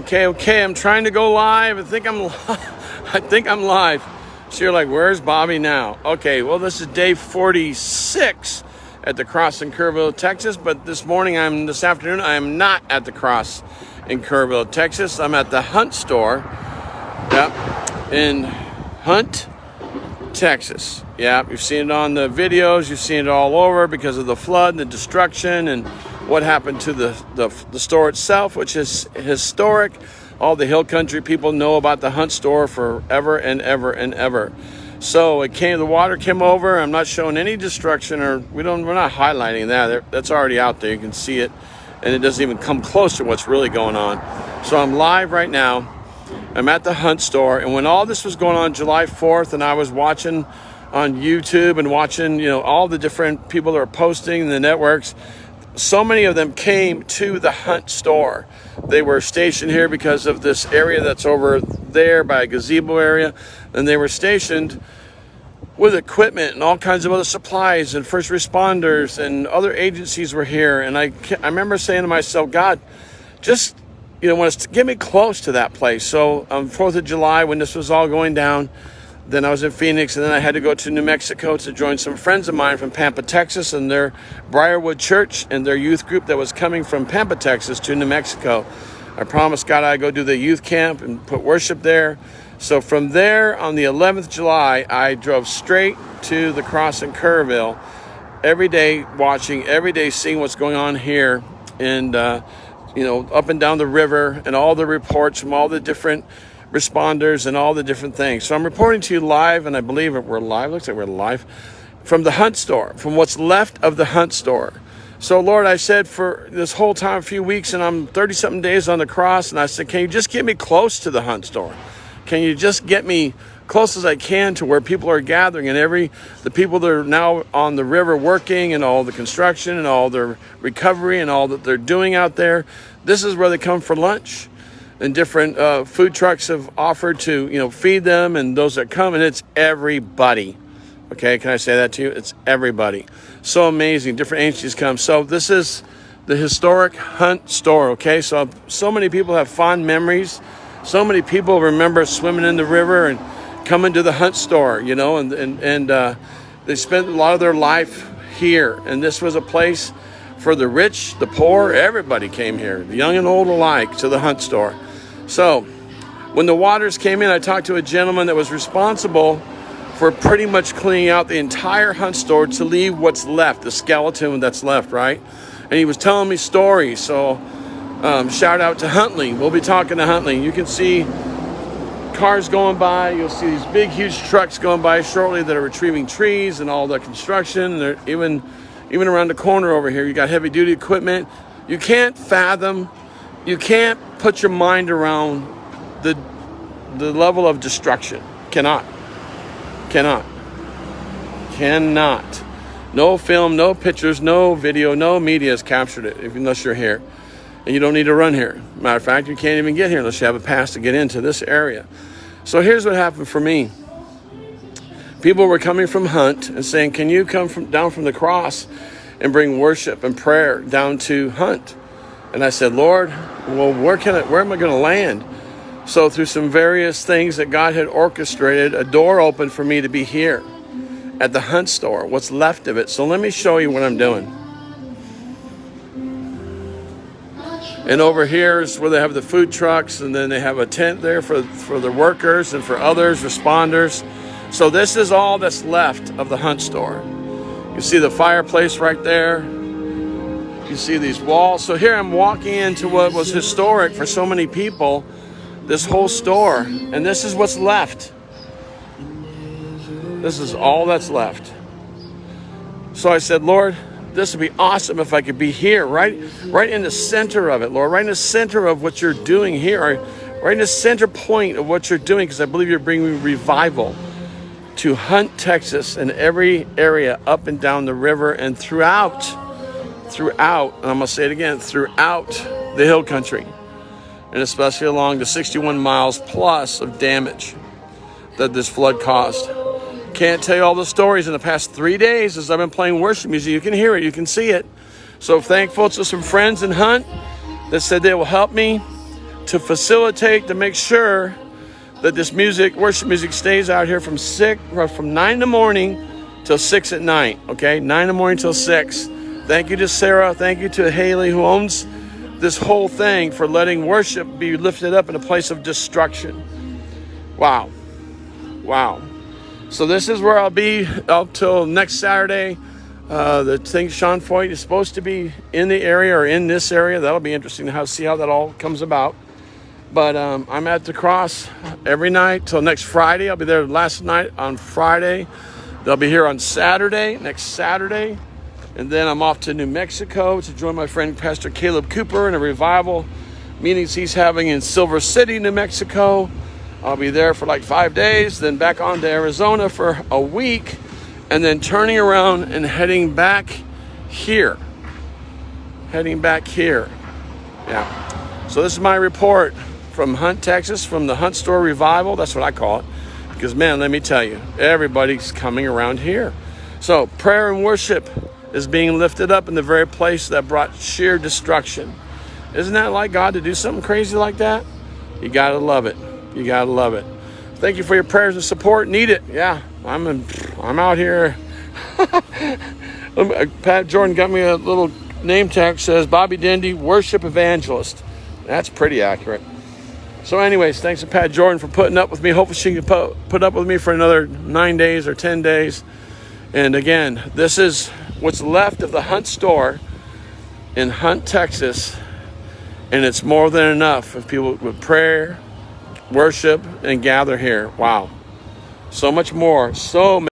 Okay, I'm trying to go live. I think I'm live. So you're like, where's Bobby now? Okay, well, this is day 46 at the Cross in Kerrville, Texas. But this afternoon, I am not at the Cross in Kerrville, Texas. I'm at the Hunt store, in Hunt, Texas. Yeah, you've seen it on the videos. You've seen it all over because of the flood and the destruction and what happened to the store itself, which is historic. All the hill country people know about the Hunt store forever and ever and ever. So the water came over. I'm not showing any destruction, or we're not highlighting that. That's already out there. You can see it, and it doesn't even come close to what's really going on. So I'm live right now. I'm at the Hunt store, and when all this was going on July 4th, and I was watching on YouTube and watching, all the different people that are posting in the networks, so many of them came to the Hunt store. They were stationed here because of this area that's over there by a gazebo area, and they were stationed with equipment and all kinds of other supplies, and first responders and other agencies were here. And I remember saying to myself, God, just get me close to that place. So on 4th of July, when this was all going down, then I was in Phoenix, and then I had to go to New Mexico to join some friends of mine from Pampa, Texas, and their Briarwood Church and their youth group that was coming from Pampa, Texas to New Mexico. I promised God I'd go do the youth camp and put worship there. So from there, on the 11th of July, I drove straight to the Cross in Kerrville, every day watching, every day seeing what's going on here, and up and down the river, and all the reports from all the different responders and all the different things. So I'm reporting to you live, and I believe we're live. Looks like we're live from the Hunt store, from what's left of the Hunt store. So Lord, I said for this whole time, a few weeks, and I'm 30-something days on the cross, and I said, can you just get me close to the Hunt store? Can you just get me close as I can to where people are gathering, and the people that are now on the river working, and all the construction and all the recovery and all that they're doing out there. This is where they come for lunch. And different food trucks have offered to, feed them, and those that come, and it's everybody. Okay, can I say that to you? It's everybody. So amazing. Different agencies come. So this is the historic Hunt store. Okay, so many people have fond memories. So many people remember swimming in the river and coming to the Hunt store. And they spent a lot of their life here. And this was a place for the rich, the poor. Everybody came here, the young and old alike, to the Hunt store. So when the waters came in, I talked to a gentleman that was responsible for pretty much cleaning out the entire Hunt store to leave what's left, the skeleton that's left, right? And he was telling me stories. So shout out to Huntley. We'll be talking to Huntley. You can see cars going by. You'll see these big, huge trucks going by shortly that are retrieving trees and all the construction. They're even around the corner over here, you got heavy duty equipment. You can't fathom, you can't put your mind around the level of destruction. Cannot. No film, no pictures, no video, no media has captured it unless you're here. And you don't need to run here. Matter of fact, you can't even get here unless you have a pass to get into this area. So here's what happened for me. People were coming from Hunt and saying, can you come down from the cross and bring worship and prayer down to Hunt? And I said, Lord, well, where am I going to land? So through some various things that God had orchestrated, a door opened for me to be here at the Hunt store, what's left of it. So let me show you what I'm doing. And over here is where they have the food trucks, and then they have a tent there for the workers and for others, responders. So this is all that's left of the Hunt store. You see the fireplace right there. You see these walls. So here I'm walking into what was historic for so many people, this whole store. And this is what's left. This is all that's left. So I said, Lord, this would be awesome if I could be here, right in the center of it, Lord, right in the center of what you're doing here, right in the center point of what you're doing, because I believe you're bringing revival to Hunt, Texas, and every area up and down the river and throughout, and I'm going to say it again, throughout the hill country, and especially along the 61 miles plus of damage that this flood caused. Can't tell you all the stories in the past 3 days as I've been playing worship music. You can hear it, you can see it. So thankful to some friends in Hunt that said they will help me to facilitate, to make sure that this music, worship music, stays out here from 9 in the morning till 6 at night. Okay, 9 in the morning till 6. Thank you to Sarah. Thank you to Haley, who owns this whole thing, for letting worship be lifted up in a place of destruction. Wow. Wow. So this is where I'll be up till next Saturday. The thing, Sean Foyt is supposed to be in the area, or in this area. That'll be interesting to see how that all comes about. But I'm at the cross every night till next Friday. I'll be there last night on Friday. They'll be here on Saturday, next Saturday. And then I'm off to New Mexico to join my friend Pastor Caleb Cooper in a revival meetings he's having in Silver City, New Mexico. I'll be there for like 5 days, then back on to Arizona for a week, and then turning around and heading back here. Yeah. So this is my report from Hunt, Texas, from the Hunt Store Revival. That's what I call it. Because, man, let me tell you, everybody's coming around here. So prayer and worship is being lifted up in the very place that brought sheer destruction. Isn't that like God to do something crazy like that? You got to love it. You got to love it. Thank you for your prayers and support. Need it. Yeah, I'm out here. Pat Jordan got me a little name tag, says Bobby Dendy, worship evangelist. That's pretty accurate. So anyways, thanks to Pat Jordan for putting up with me. Hopefully she can put up with me for another 9 days or 10 days. And again, this is what's left of the Hunt Store in Hunt, Texas. And it's more than enough if people with prayer, worship, and gather here. Wow. So much more. So